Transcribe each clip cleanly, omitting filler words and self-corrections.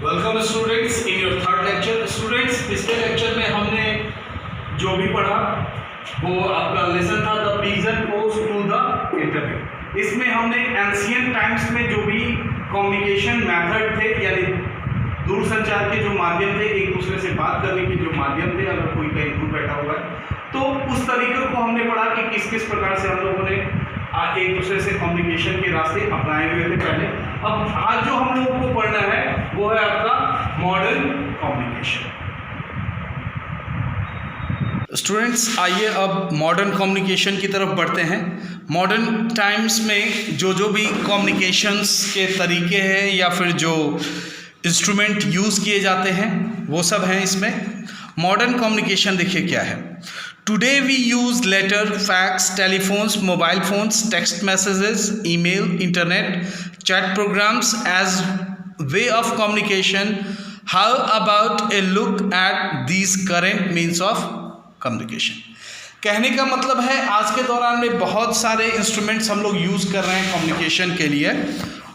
Welcome students in your third lecture. Students, पिछले lecture में हमने जो भी पढ़ा वो आपका लेसन था the pigeon post to the internet. इसमें हमने एंशियंट टाइम्स में जो भी कम्युनिकेशन मेथड थे यानी दूरसंचार के जो माध्यम थे, एक दूसरे से बात करने के जो माध्यम थे, अगर कोई कहीं दूर बैठा हुआ है तो उस तरीके को हमने पढ़ा कि किस किस प्रकार से हम लोगों ने एक दूसरे से कम्युनिकेशन के रास्ते अपनाए हुए थे पहले। अब आज जो हम लोगों को पढ़ना है वो है आपका मॉडर्न कम्युनिकेशन। स्टूडेंट्स, आइए अब मॉडर्न कम्युनिकेशन की तरफ बढ़ते हैं। मॉडर्न टाइम्स में जो भी कम्युनिकेशंस के तरीके हैं या फिर जो इंस्ट्रूमेंट यूज़ किए जाते हैं वो सब हैं इसमें। मॉडर्न कम्युनिकेशन देखिए क्या है। Today we use letter, fax, telephones, mobile phones, text messages, email, internet, chat programs as way of communication. How about a look at these current means of communication. कहने का मतलब है आज के दौरान में बहुत सारे इंस्ट्रूमेंट्स हम लोग यूज़ कर रहे हैं कम्युनिकेशन के लिए,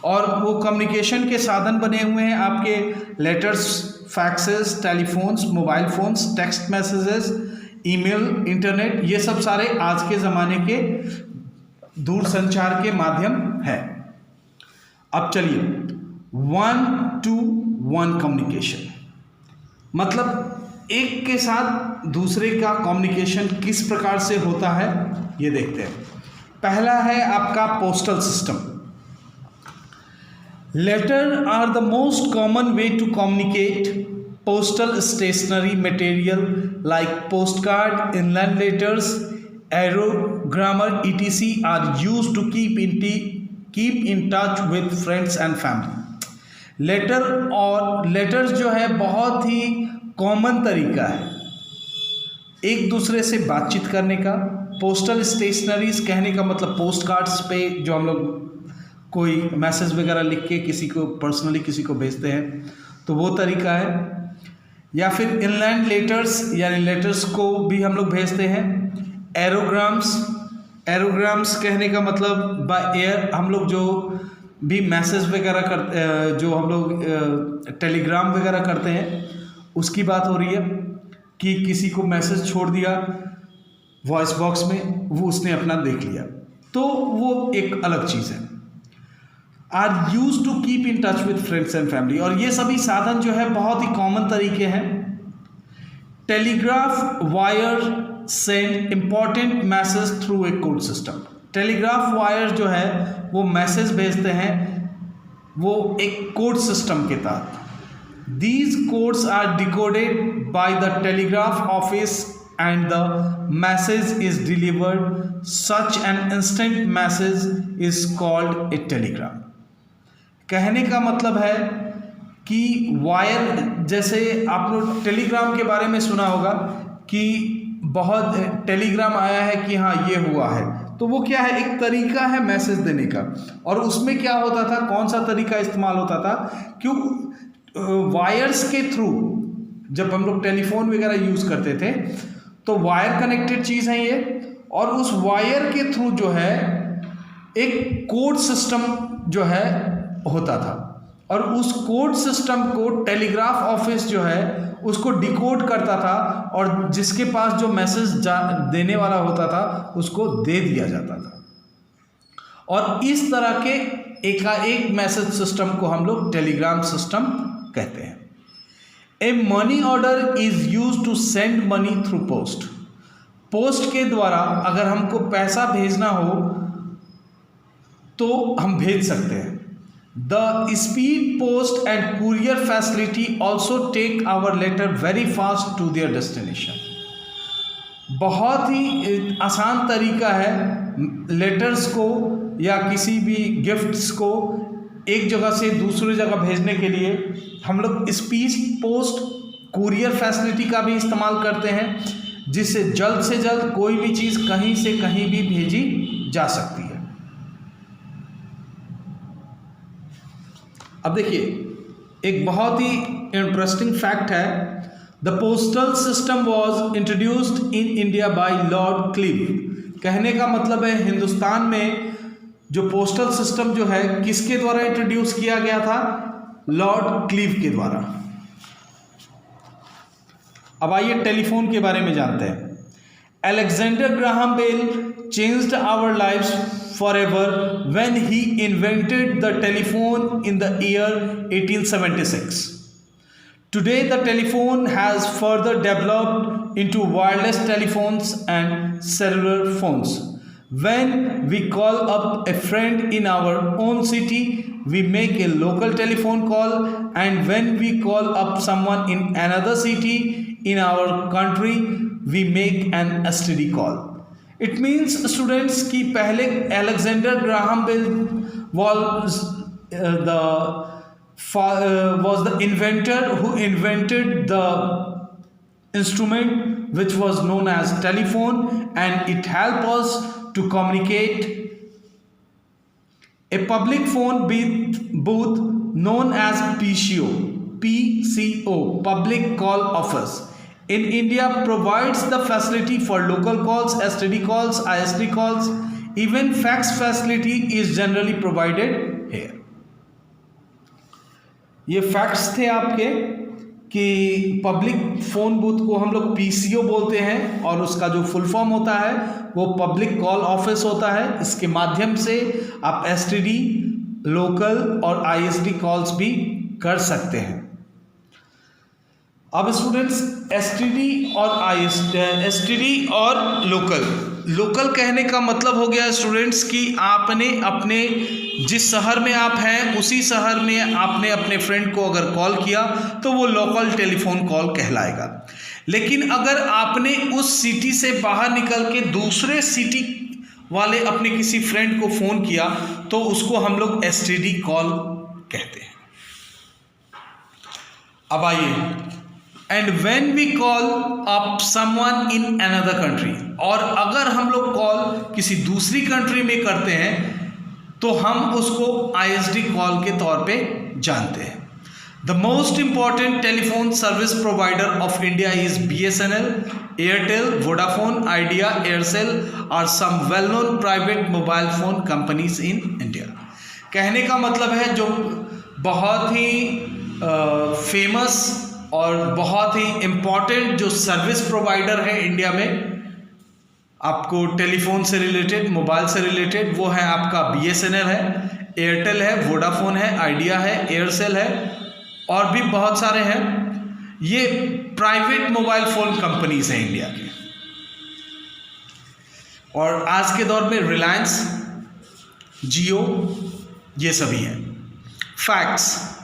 और वो कम्युनिकेशन के साधन बने हुए हैं आपके letters, faxes, telephones, mobile phones, text messages, email, internet, ये सब सारे आज के ज़माने के दूरसंचार के माध्यम है। अब चलिए, 1-to-1 कम्युनिकेशन मतलब एक के साथ दूसरे का कम्युनिकेशन किस प्रकार से होता है ये देखते हैं। पहला है आपका postal system. Letter are the most common way to communicate. Postal stationery material like postcard, inland letters, aerogrammer, etc. are used to keep in touch with friends and family. Letters जो है बहुत ही कॉमन तरीका है एक दूसरे से बातचीत करने का। पोस्टल स्टेशनरीज कहने का मतलब पोस्ट कार्ड्स पे जो हम लोग कोई मैसेज वगैरह लिख के किसी को पर्सनली किसी को भेजते हैं, तो वो तरीका है। या फिर इनलैंड लेटर्स यानी लेटर्स को भी हम लोग भेजते हैं। एरोग्राम्स कहने का मतलब बाय एयर हम लोग जो भी मैसेज वगैरह करते, जो हम लोग टेलीग्राम वगैरह करते हैं उसकी बात हो रही है कि किसी को मैसेज छोड़ दिया वॉइस बॉक्स में, वो उसने अपना देख लिया, तो वो एक अलग चीज़ है। Are use to keep in touch with friends and family, और ये सभी साधन जो है बहुत ही कॉमन तरीके हैं। Telegraph wire send important message through a code system. Telegraph wire जो है वो मैसेज भेजते हैं वो एक कोड सिस्टम के तहत। These codes are decoded by the telegraph office and the message is delivered. Such an instant message is called a telegram. कहने का मतलब है कि वायर, जैसे आप लोग टेलीग्राम के बारे में सुना होगा कि बहुत टेलीग्राम आया है कि हाँ ये हुआ है, तो वो क्या है, एक तरीका है मैसेज देने का। और उसमें क्या होता था, कौन सा तरीका इस्तेमाल होता था, क्यों वायर्स के थ्रू जब हम लोग टेलीफोन वगैरह यूज़ करते थे तो वायर कनेक्टेड चीज़ है ये, और उस वायर के थ्रू जो है एक कोड सिस्टम जो है होता था, और उस कोड सिस्टम को टेलीग्राफ ऑफिस जो है उसको डिकोड करता था, और जिसके पास जो मैसेज देने वाला होता था उसको दे दिया जाता था। और इस तरह के एकाएक मैसेज सिस्टम को हम लोग टेलीग्राम सिस्टम कहते हैं। A money order is use to send money through post. Post के द्वारा अगर हमको पैसा भेजना हो तो हम भेज सकते हैं। The speed post and courier facility also take our letter very fast to their destination. बहुत ही आसान तरीका है लेटर्स को या किसी भी गिफ्ट्स को एक जगह से दूसरी जगह भेजने के लिए हम लोग स्पीड पोस्ट, कुरियर फैसिलिटी का भी इस्तेमाल करते हैं, जिससे जल्द से जल्द कोई भी चीज़ कहीं से कहीं भी भेजी जा सकती है। अब देखिए, एक बहुत ही इंटरेस्टिंग फैक्ट है। The postal system was introduced in India by Lord Clive. कहने का मतलब है हिंदुस्तान में जो पोस्टल सिस्टम जो है किसके द्वारा इंट्रोड्यूस किया गया था, लॉर्ड क्लीव के द्वारा। अब आइए टेलीफोन के बारे में जानते हैं। Alexander Graham Bell changed our lives forever when he invented the telephone in the year 1876. Today, the telephone has further developed into wireless telephones and cellular phones. When we call up a friend in our own city, we make a local telephone call, and when we call up someone in another city in our country, we make an STD call. It means students कि पहले Alexander Graham Bell was the inventor who invented the instrument which was known as telephone, and it helped us to communicate. A public phone booth known as PCO, Public Call Office, in India provides the facility for local calls, STD calls, ISD calls. Even fax facility is generally provided here. ये facts थे आपके कि public phone booth को हम लोग PCO बोलते हैं और उसका जो फुल फॉर्म होता है वो पब्लिक कॉल ऑफिस होता है। इसके माध्यम से आप STD, लोकल और ISD कॉल्स भी कर सकते हैं। अब स्टूडेंट्स STD और लोकल कहने का मतलब हो गया स्टूडेंट्स कि आपने अपने जिस शहर में आप हैं उसी शहर में आपने अपने फ्रेंड को अगर कॉल किया तो वो लोकल टेलीफोन कॉल कहलाएगा। लेकिन अगर आपने उस सिटी से बाहर निकल के दूसरे सिटी वाले अपने किसी फ्रेंड को फ़ोन किया तो उसको हम लोग STD कॉल कहते हैं। अब आइए, and when we call up someone in another country, और अगर हम लोग कॉल किसी दूसरी कंट्री में करते हैं तो हम उसको ISD कॉल के तौर पे जानते हैं। The most important telephone service provider of India is BSNL, Airtel, Vodafone, Idea, Aircel are some well known private mobile phone companies in India. कहने का मतलब है जो बहुत ही फेमस और बहुत ही इम्पॉर्टेंट जो सर्विस प्रोवाइडर है इंडिया में आपको टेलीफोन से रिलेटेड, मोबाइल से रिलेटेड, वो है आपका BSNL है, एयरटेल है, वोडाफोन है, आइडिया है, एयरसेल है और भी बहुत सारे हैं। ये प्राइवेट मोबाइल फ़ोन कंपनीज हैं इंडिया की। और आज के दौर में रिलायंस, जियो, ये सभी हैं। Facts: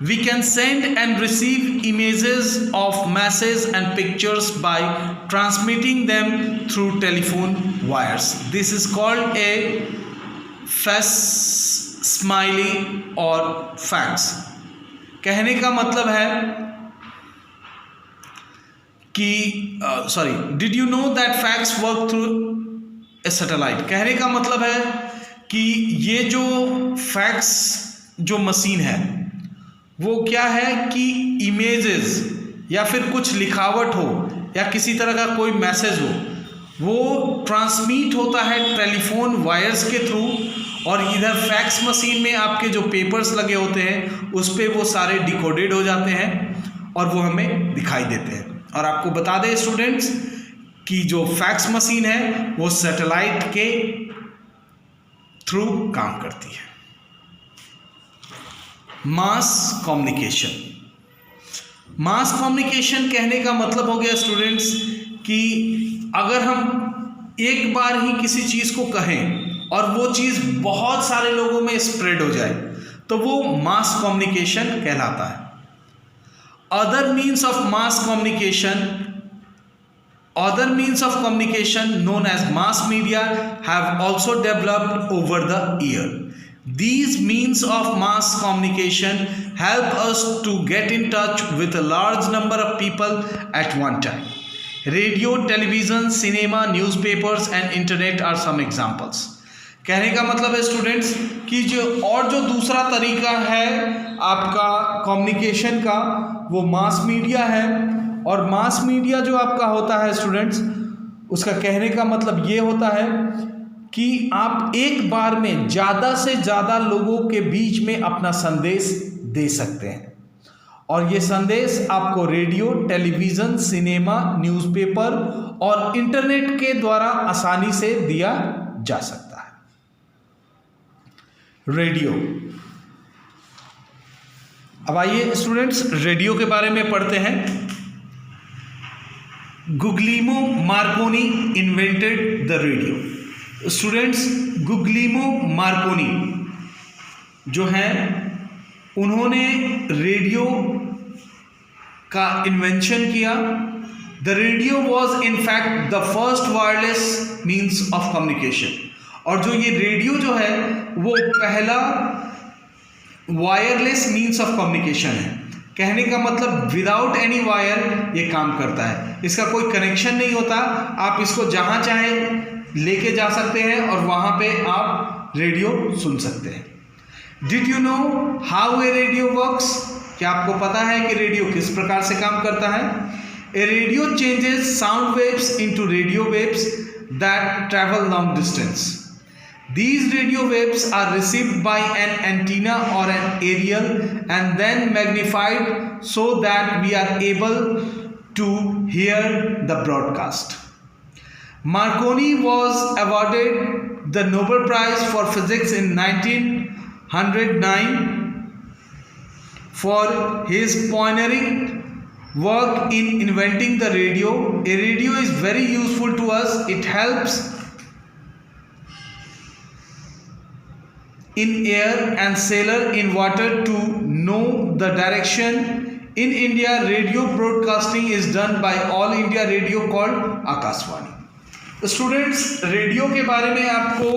We can send and receive images of messages and pictures by transmitting them through telephone wires. This is called a facsimile or fax. कहने का मतलब है कि did you know that fax work through a satellite? कहने का मतलब है कि ये जो फैक्स जो मशीन है वो क्या है कि इमेजेस या फिर कुछ लिखावट हो या किसी तरह का कोई मैसेज हो वो ट्रांसमिट होता है टेलीफोन वायर्स के थ्रू, और इधर फैक्स मशीन में आपके जो पेपर्स लगे होते हैं उस पर वो सारे डिकोडेड हो जाते हैं और वो हमें दिखाई देते हैं। और आपको बता दें स्टूडेंट्स कि जो फैक्स मशीन है वो सैटेलाइट के थ्रू काम करती है। मास कम्युनिकेशन कहने का मतलब हो गया स्टूडेंट्स कि अगर हम एक बार ही किसी चीज़ को कहें और वो चीज़ बहुत सारे लोगों में स्प्रेड हो जाए तो वो मास कम्युनिकेशन कहलाता है। Other means of communication known as mass media have also developed over the year. These means of mass communication help us to get in touch with a large number of people at one time. Radio, television, cinema, newspapers and internet are some examples. कहने का मतलब है students कि जो दूसरा तरीका है आपका कम्युनिकेशन का वो मास मीडिया है। और मास मीडिया जो आपका होता है स्टूडेंट्स उसका कहने का मतलब ये होता है कि आप एक बार में ज़्यादा से ज़्यादा लोगों के बीच में अपना संदेश दे सकते हैं। और ये संदेश आपको रेडियो, टेलीविज़न, सिनेमा, न्यूज़पेपर और इंटरनेट के द्वारा आसानी से दिया जा सकता है। रेडियो। अब आइए स्टूडेंट्स रेडियो के बारे में पढ़ते हैं। Guglielmo Marconi invented the radio. Students, Guglielmo Marconi जो हैं उन्होंने रेडियो का इन्वेंशन किया। The radio was in fact the first wireless means of communication. और जो ये रेडियो जो है वो पहला वायरलेस मीन्स ऑफ कम्युनिकेशन है। कहने का मतलब विदाउट एनी वायर ये काम करता है, इसका कोई कनेक्शन नहीं होता। आप इसको जहाँ चाहें लेके जा सकते हैं और वहाँ पे आप रेडियो सुन सकते हैं। Did you know how a radio works? क्या आपको पता है कि रेडियो किस प्रकार से काम करता है? A radio changes sound waves into radio waves that travel long distance. These radio waves are received by an antenna or an aerial and then magnified so that we are able to hear the broadcast. Marconi was awarded the Nobel Prize for Physics in 1909 for his pioneering work in inventing the radio. A radio is very useful to us. It helps in air and sailor in water to know the direction. In India, radio broadcasting is done by All India Radio called Akashvani। Students, radio के बारे में आपको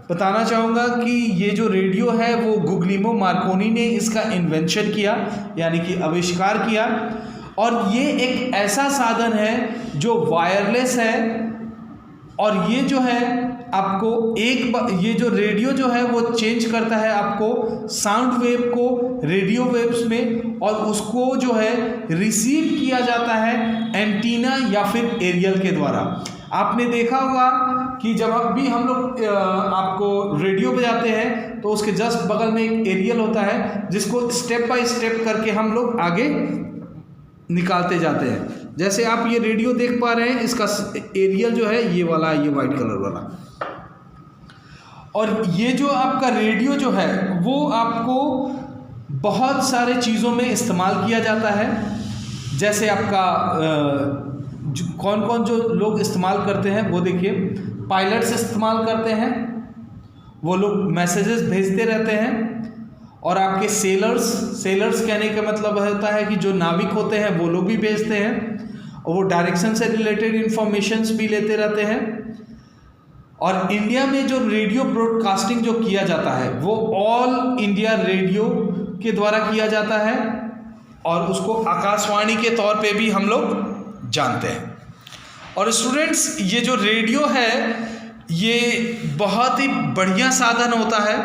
बताना चाहूँगा कि ये जो radio है वो गुग्लिएमो मार्कोनी ने इसका इन्वेंशन किया, यानी कि आविष्कार किया। और ये एक ऐसा साधन है जो वायरलेस है। और ये जो है आपको ये जो रेडियो जो है वो चेंज करता है आपको साउंड वेव को रेडियो वेव्स में, और उसको जो है रिसीव किया जाता है एंटीना या फिर एरियल के द्वारा। आपने देखा होगा कि जब भी हम लोग आपको रेडियो बजाते हैं तो उसके जस्ट बगल में एक एरियल होता है जिसको स्टेप बाय स्टेप करके हम लोग आगे निकालते जाते हैं। जैसे आप ये रेडियो देख पा रहे हैं, इसका एरियल जो है ये वाला, ये वाइट कलर वाला। और ये जो आपका रेडियो जो है वो आपको बहुत सारे चीज़ों में इस्तेमाल किया जाता है। जैसे आपका कौन कौन जो लोग इस्तेमाल करते हैं वो देखिए, पायलट्स इस्तेमाल करते हैं, वो लोग मैसेजेस भेजते रहते हैं। और आपके सेलर्स कहने का मतलब होता है कि जो नाविक होते हैं वो लोग भी भेजते हैं, और वो डायरेक्शन से रिलेटेड इंफॉर्मेशंस भी लेते रहते हैं। और इंडिया में जो रेडियो ब्रॉडकास्टिंग जो किया जाता है वो ऑल इंडिया रेडियो के द्वारा किया जाता है, और उसको आकाशवाणी के तौर पे भी हम लोग जानते हैं। और स्टूडेंट्स, ये जो रेडियो है ये बहुत ही बढ़िया साधन होता है।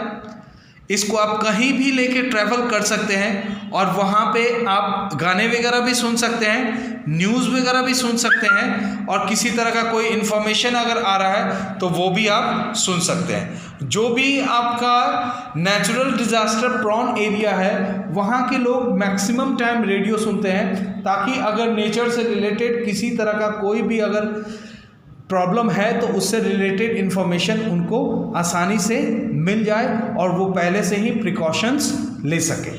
इसको आप कहीं भी लेके ट्रैवल कर सकते हैं और वहाँ पे आप गाने वगैरह भी सुन सकते हैं, न्यूज़ वगैरह भी सुन सकते हैं, और किसी तरह का कोई इन्फॉर्मेशन अगर आ रहा है तो वो भी आप सुन सकते हैं। जो भी आपका नेचुरल डिज़ास्टर प्रॉन एरिया है वहाँ के लोग मैक्सिमम टाइम रेडियो सुनते हैं, ताकि अगर नेचर से रिलेटेड किसी तरह का कोई भी अगर प्रॉब्लम है तो उससे रिलेटेड इन्फॉर्मेशन उनको आसानी से मिल जाए और वो पहले से ही प्रिकॉशंस ले सके।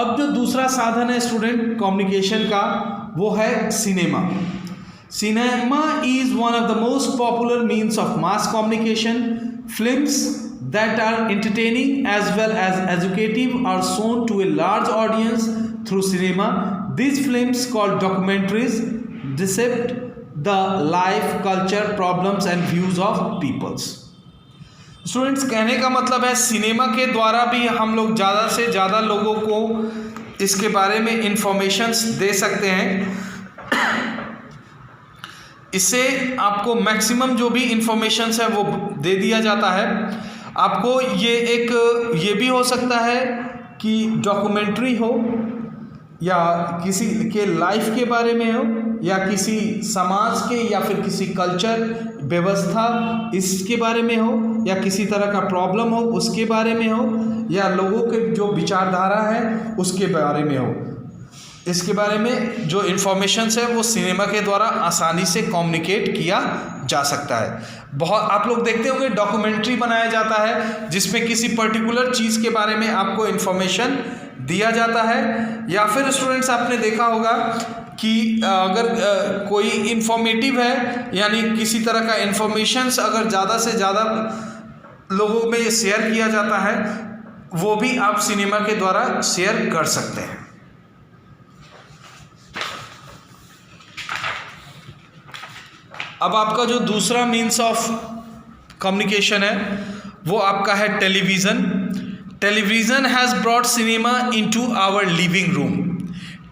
अब जो दूसरा साधन है स्टूडेंट कम्युनिकेशन का वो है cinema. Cinema is one of the most popular means of mass communication. Films that are entertaining as well as educative are shown to a large audience through cinema. These films called documentaries depict the life, culture, problems and views of peoples. Students, कहने का मतलब है cinema के द्वारा भी हम लोग ज़्यादा से ज़्यादा लोगों को इसके बारे में इंफॉर्मेशंस दे सकते हैं। इससे आपको मैक्सिमम जो भी इंफॉर्मेशंस है वो दे दिया जाता है। आपको ये भी हो सकता है कि डॉक्यूमेंट्री हो या किसी के लाइफ के बारे में हो या किसी समाज के या फिर किसी कल्चर व्यवस्था इसके बारे में हो, या किसी तरह का प्रॉब्लम हो उसके बारे में हो, या लोगों के जो विचारधारा है उसके बारे में हो, इसके बारे में जो इन्फॉर्मेशंस है वो सिनेमा के द्वारा आसानी से कम्युनिकेट किया जा सकता है। बहुत आप लोग देखते होंगे डॉक्यूमेंट्री बनाया जाता है जिसमें किसी पर्टिकुलर चीज़ के बारे में आपको इन्फॉर्मेशन दिया जाता है, या फिर स्टूडेंट्स आपने देखा होगा कि अगर कोई इन्फॉर्मेटिव है यानी किसी तरह का इन्फॉर्मेशंस अगर ज़्यादा से ज़्यादा लोगों में शेयर किया जाता है वो भी आप सिनेमा के द्वारा शेयर कर सकते हैं। अब आपका जो दूसरा मीन्स ऑफ कम्युनिकेशन है वो आपका है television. Television has brought cinema into our living room.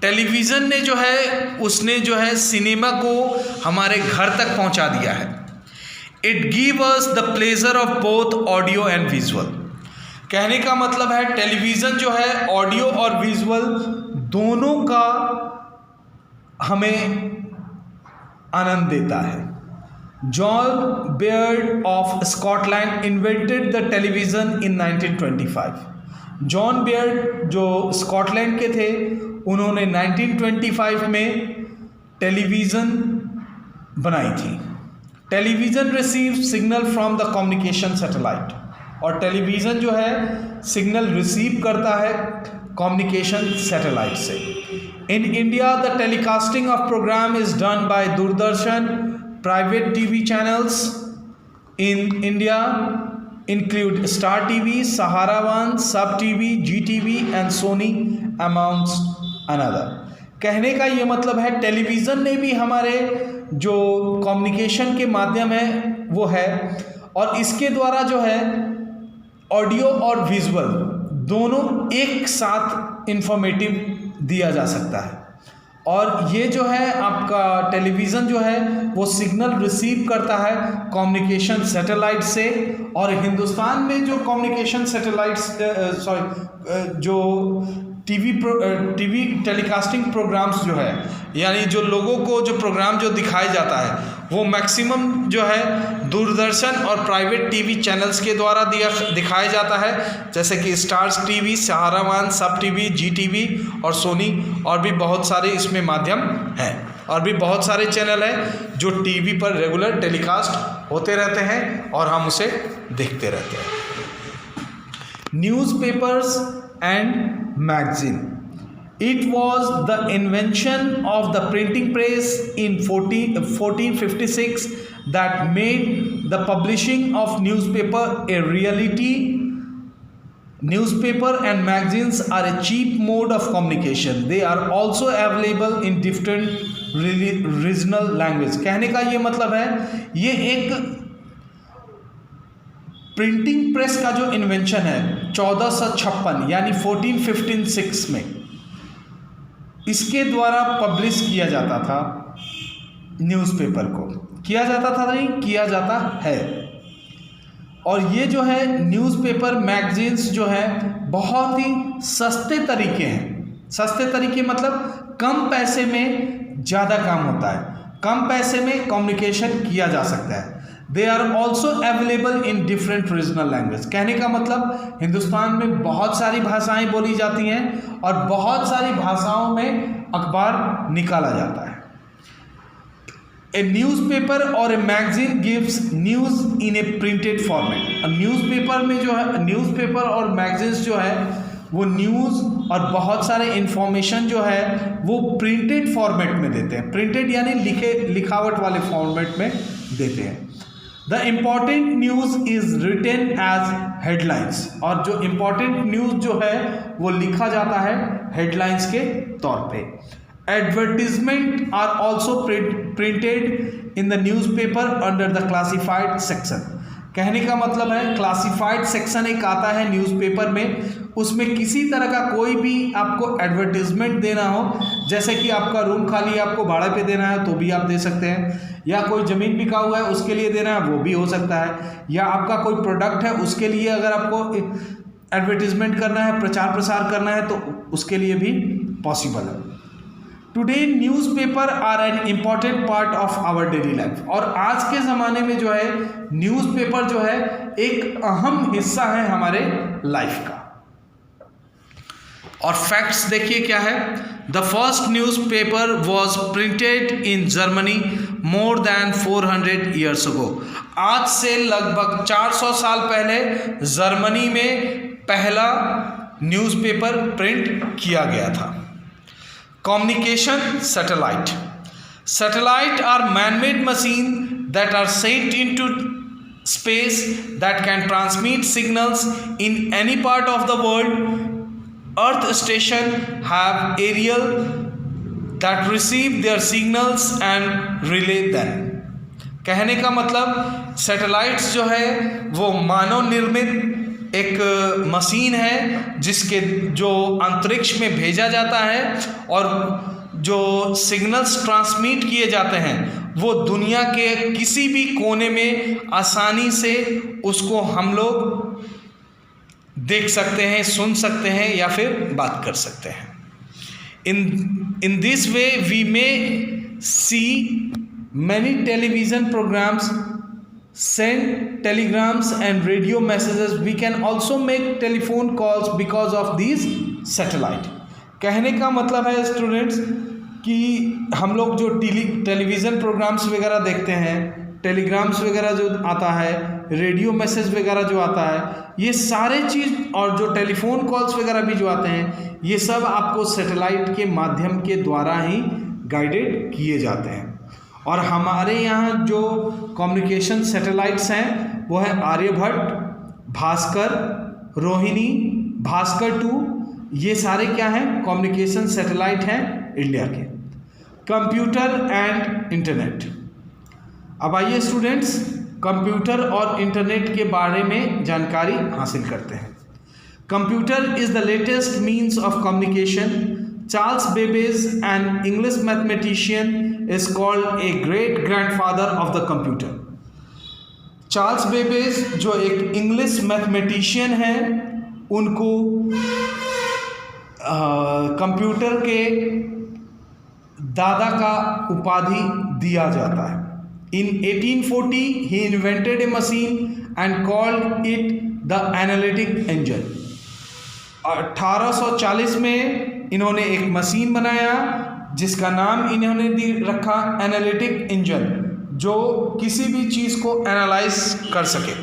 Television ने जो है उसने जो है सिनेमा को हमारे घर तक पहुंचा दिया है। It give us the pleasure of both audio and visual. कहने का मतलब है टेलीविज़न जो है ऑडियो और विजुअल दोनों का हमें आनंद देता है। John Baird of Scotland invented the television in 1925। John Baird जो स्कॉटलैंड के थे उन्होंने 1925 में टेलीविज़न बनाई थी। Television receive signal from the communication satellite, और टेलीविज़न जो है सिग्नल रिसीव करता है कम्युनिकेशन सैटेलाइट से। In India the telecasting of program is done by Doordarshan. Private TV channels in India include Star TV, Sahara One, Sub TV, GTV and Sony amongst another। कहने का ये मतलब है टेलीविज़न ने भी हमारे जो कम्युनिकेशन के माध्यम है वो है, और इसके द्वारा जो है ऑडियो और विजुअल दोनों एक साथ इंफॉर्मेटिव दिया जा सकता है। और ये जो है आपका टेलीविज़न जो है वो सिग्नल रिसीव करता है कम्युनिकेशन सैटेलाइट से, और हिंदुस्तान में जो कम्युनिकेशन सैटेलाइट्स जो टीवी टेलीकास्टिंग प्रोग्राम्स जो है यानी जो लोगों को जो प्रोग्राम जो दिखाया जाता है वो मैक्सिमम जो है दूरदर्शन और प्राइवेट टीवी चैनल्स के द्वारा दिखाया जाता है, जैसे कि स्टार्स टीवी, सहारा वन, सब टीवी, जीटीवी और सोनी, और भी बहुत सारे इसमें माध्यम हैं, और भी बहुत सारे चैनल हैं जो टीवी पर रेगुलर टेलीकास्ट होते रहते हैं और हम उसे देखते रहते हैं। Newspapers and magazine. It was the invention of the printing press in 1456 that made the publishing of newspaper a reality. Newspaper and magazines are a cheap mode of communication. They are also available in different regional language. कहने का ये मतलब है ये एक printing press का जो invention है 1456 यानी 1456 में, इसके द्वारा पब्लिश किया जाता था न्यूज़पेपर को, किया जाता था नहीं किया जाता है। और ये जो है न्यूज़पेपर मैगजीन्स जो है बहुत ही सस्ते तरीके हैं। सस्ते तरीके मतलब कम पैसे में ज़्यादा काम होता है, कम पैसे में कम्युनिकेशन किया जा सकता है। They are also available in different regional language. कहने का मतलब हिंदुस्तान में बहुत सारी भाषाएं बोली जाती हैं और बहुत सारी भाषाओं में अखबार निकाला जाता है। ए न्यूज़पेपर और a magazine gives news in A printed format. Newspaper में जो है न्यूज़पेपर और मैगजीन्स जो है वो न्यूज़ और बहुत सारे इंफॉर्मेशन जो है वो प्रिंटेड फॉर्मेट में देते हैं। प्रिंटेड यानी लिखावट वाले फॉर्मेट में देते हैं। The important news is written as headlines, और जो इम्पॉर्टेंट न्यूज़ जो है वो लिखा जाता है हेडलाइंस के तौर पे। Advertisement are also printed in the newspaper under the classified section. कहने का मतलब है क्लासिफाइड सेक्शन एक आता है न्यूज़पेपर में, उसमें किसी तरह का कोई भी आपको एडवर्टीजमेंट देना हो, जैसे कि आपका रूम खाली आपको भाड़े पे देना है तो भी आप दे सकते हैं, या कोई ज़मीन बिका हुआ है उसके लिए देना है वो भी हो सकता है, या आपका कोई प्रोडक्ट है उसके लिए अगर आपको एडवर्टीजमेंट करना है, प्रचार प्रसार करना है तो उसके लिए भी पॉसिबल है। Today newspaper are an important part of our daily life. और आज के ज़माने में जो है न्यूज़पेपर जो है एक अहम हिस्सा है हमारे लाइफ का। और फैक्ट्स देखिए क्या है। The first newspaper was printed in Germany more than 400 years ago. आज से लगभग 400 साल पहले जर्मनी में पहला न्यूज़पेपर प्रिंट किया गया था। Communication satellite. Satellite are man made machine that are sent into space that can transmit signals in any part of the world. Earth station have aerial that receive their signals and relay them. कहने का मतलब satellites जो है वो मानव निर्मित एक machine है जिसके जो अंतरिक्ष में भेजा जाता है और जो सिग्नल्स ट्रांसमिट किए जाते हैं वो दुनिया के किसी भी कोने में आसानी से उसको हम लोग देख सकते हैं, सुन सकते हैं या फिर बात कर सकते हैं। In this way we may see many television programs, send telegrams and radio messages. We can also make telephone calls because of these satellite. कहने का मतलब है स्टूडेंट्स कि हम लोग जो टेलीविज़न प्रोग्राम्स वगैरह देखते हैं, टेलीग्राम्स वगैरह जो आता है, रेडियो मैसेज वगैरह जो आता है, ये सारे चीज़ और जो टेलीफोन कॉल्स वगैरह भी जो आते हैं, ये सब आपको सैटेलाइट के माध्यम के द्वारा ही गाइडेड किए जाते हैं। और हमारे यहाँ जो कम्युनिकेशन सैटेलाइट्स हैं वो है आर्यभट्ट, भास्कर, रोहिणी, भास्कर 2, ये सारे क्या हैं? कम्युनिकेशन सैटेलाइट हैं इंडिया के। Computer and internet. अब आइए स्टूडेंट्स कंप्यूटर और इंटरनेट के बारे में जानकारी हासिल करते हैं। Computer is the latest means of communication. Charles Babbage, an English mathematician, is called a great grandfather of the computer. Charles Babbage जो एक इंग्लिश मैथमेटिशियन हैं, उनको कंप्यूटर के दादा का उपाधि दिया जाता है। In 1840 he invented a machine and called it the analytic engine. 1840 में इन्होंने एक मशीन बनाया जिसका नाम इन्होंने रखा एनालिटिक इंजन, जो किसी भी चीज़ को एनालाइज कर सके।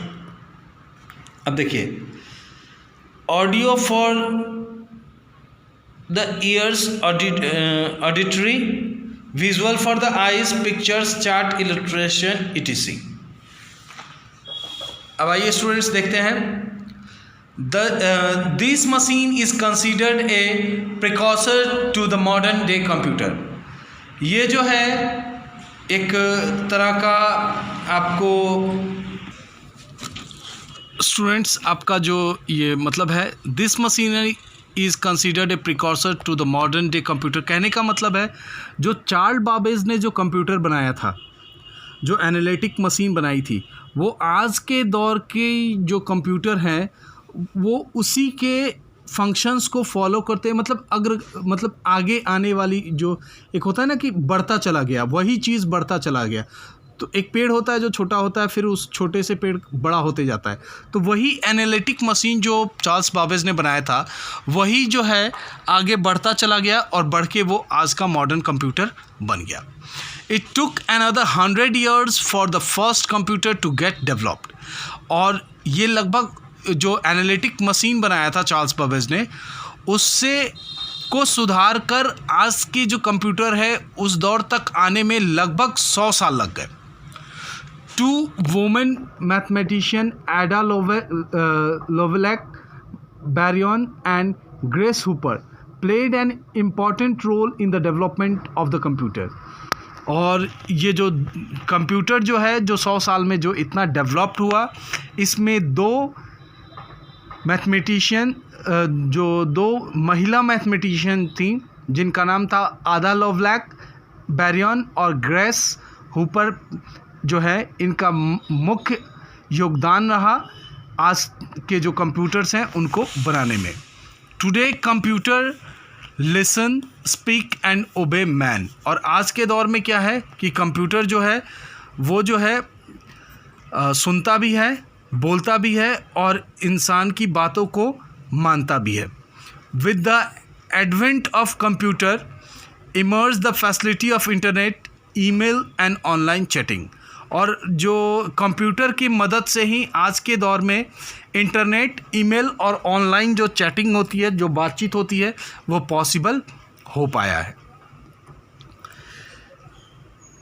अब देखिए, audio for the years, auditory, visual for the eyes, pictures, chart, illustration, etc. अब आइए स्टूडेंट्स देखते हैं। This machine is considered a precursor to the modern day computer. ये जो है एक तरह का आपको स्टूडेंट्स आपका जो ये मतलब है, this machinery is considered a precursor to the modern day computer. कहने का मतलब है जो चार्ल्स बाबेज ने जो कंप्यूटर बनाया था, जो एनालिटिक मशीन बनाई थी, वो आज के दौर के जो कंप्यूटर हैं वो उसी के फंक्शंस को फॉलो करते हैं। मतलब आगे आने वाली जो एक होता है ना कि बढ़ता चला गया, वही चीज़ बढ़ता चला गया। तो एक पेड़ होता है जो छोटा होता है, फिर उस छोटे से पेड़ बड़ा होते जाता है। तो वही एनालिटिक मशीन जो चार्ल्स बाबेज ने बनाया था, वही जो है आगे बढ़ता चला गया और बढ़ के वो आज का मॉडर्न कंप्यूटर बन गया। It took another 100 years for the first computer to get developed. और ये लगभग जो एनालिटिक मशीन बनाया था चार्ल्स बाबेज ने, उससे को सुधार कर आज की जो कंप्यूटर है उस दौर तक आने में लगभग 100 साल लग गए। 2 women mathematician, Ada Lovelace, Byron and Grace Hopper, played an important role in the development of the computer. और ये जो कंप्यूटर जो है जो 100 साल में जो इतना डेवलप्ड हुआ, इसमें 2 मैथमेटिशियन, जो 2 महिला मैथमेटिशियन थी जिनका नाम था आदा लोवेलैक, बैरियन और ग्रेस हुपर, जो है इनका मुख्य योगदान रहा आज के जो कंप्यूटर्स हैं उनको बनाने में। Today computer listen, speak and ओबे मैन। और आज के दौर में क्या है कि कंप्यूटर जो है वो जो है सुनता भी है, बोलता भी है और इंसान की बातों को मानता भी है। With the advent of computer emerge the facility of internet, email and online chatting. और जो कंप्यूटर की मदद से ही आज के दौर में इंटरनेट, ईमेल और ऑनलाइन जो चैटिंग होती है, जो बातचीत होती है, वो पॉसिबल हो पाया है।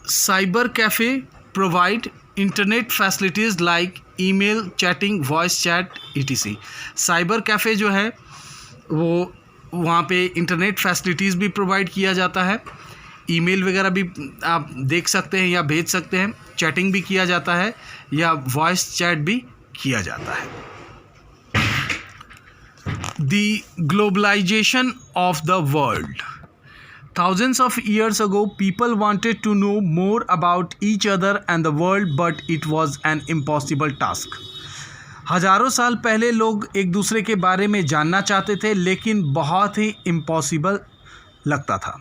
Cyber cafe provide internet facilities like email, chatting, voice chat etc। Cyber cafe जो है वो वहाँ पे इंटरनेट फैसिलिटीज़ भी प्रोवाइड किया जाता है, ईमेल वगैरह भी आप देख सकते हैं या भेज सकते हैं, चैटिंग भी किया जाता है या वॉइस चैट भी किया जाता है। The globalization of the world. Thousands of years ago, people wanted to know more about each other and the world, but it was an impossible task. हजारों साल पहले लोग एक दूसरे के बारे में जानना चाहते थे, लेकिन बहुत ही इम्पॉसिबल लगता था।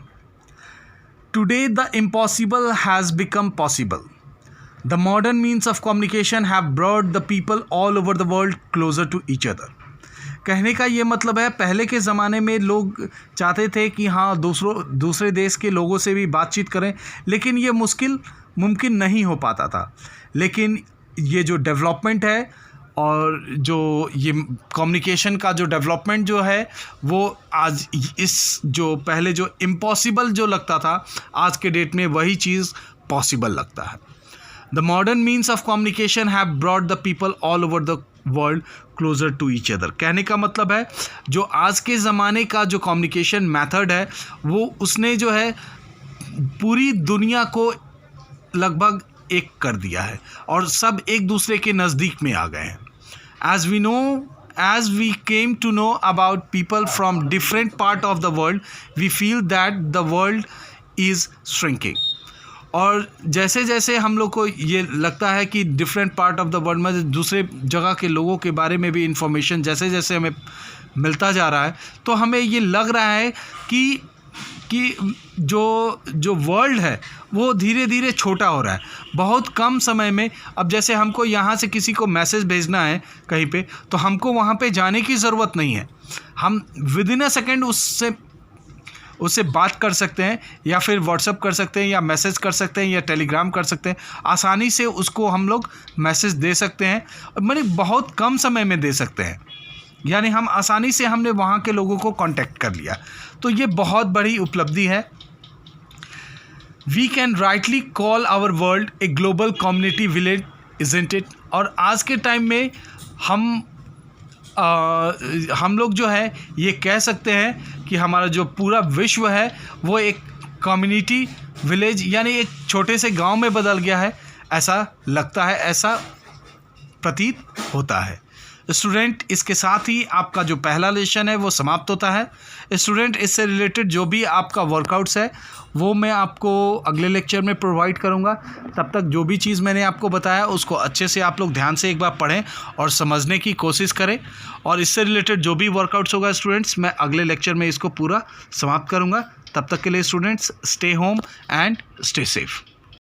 Today, the impossible has become possible. The modern means of communication have brought the people all over the world closer to each other. कहने का ये मतलब है, पहले के ज़माने में लोग चाहते थे कि हाँ दूसरे देश के लोगों से भी बातचीत करें, लेकिन ये मुमकिन नहीं हो पाता था। लेकिन ये जो डेवलपमेंट है और जो ये कम्युनिकेशन का जो डेवलपमेंट जो है, वो आज इस जो पहले जो इम्पॉसिबल जो लगता था, आज के डेट में वही चीज़ पॉसिबल लगता है। The modern means of communication have brought the people all over the world closer to each other. कहने का मतलब है, जो आज के ज़माने का जो कम्युनिकेशन मेथड है, वो उसने जो है पूरी दुनिया को लगभग एक कर दिया है और सब एक दूसरे के नज़दीक में आ गए हैं। As we came to know about people from different part of the world, we feel that the world is shrinking. और जैसे जैसे हम लोग को ये लगता है कि different part of the world में दूसरे जगह के लोगों के बारे में भी इंफॉर्मेशन जैसे जैसे हमें मिलता जा रहा है, तो हमें ये लग रहा है कि जो वर्ल्ड है वो धीरे धीरे छोटा हो रहा है बहुत कम समय में। अब जैसे हमको यहाँ से किसी को मैसेज भेजना है कहीं पे, तो हमको वहाँ पे जाने की ज़रूरत नहीं है, हम विद इन अ सेकेंड उससे बात कर सकते हैं, या फिर व्हाट्सएप कर सकते हैं, या मैसेज कर सकते हैं, या टेलीग्राम कर सकते हैं। आसानी से उसको हम लोग मैसेज दे सकते हैं, मतलब बहुत कम समय में दे सकते हैं, यानी हम आसानी से हमने वहाँ के लोगों को कांटेक्ट कर लिया। तो ये बहुत बड़ी उपलब्धि है। We can rightly call our world a global community village, isn't it. और आज के टाइम में हम लोग जो है ये कह सकते हैं कि हमारा जो पूरा विश्व है वो एक कम्युनिटी विलेज यानी एक छोटे से गांव में बदल गया है, ऐसा लगता है, ऐसा प्रतीत होता है। स्टूडेंट, इसके साथ ही आपका जो पहला लेसन है वो समाप्त होता है। स्टूडेंट, इससे रिलेटेड जो भी आपका वर्कआउट्स है वो मैं आपको अगले लेक्चर में प्रोवाइड करूंगा। तब तक जो भी चीज़ मैंने आपको बताया उसको अच्छे से आप लोग ध्यान से एक बार पढ़ें और समझने की कोशिश करें, और इससे रिलेटेड जो भी वर्कआउट्स होगा स्टूडेंट्स, मैं अगले लेक्चर में इसको पूरा समाप्त करूँगा। तब तक के लिए students, stay home and stay safe.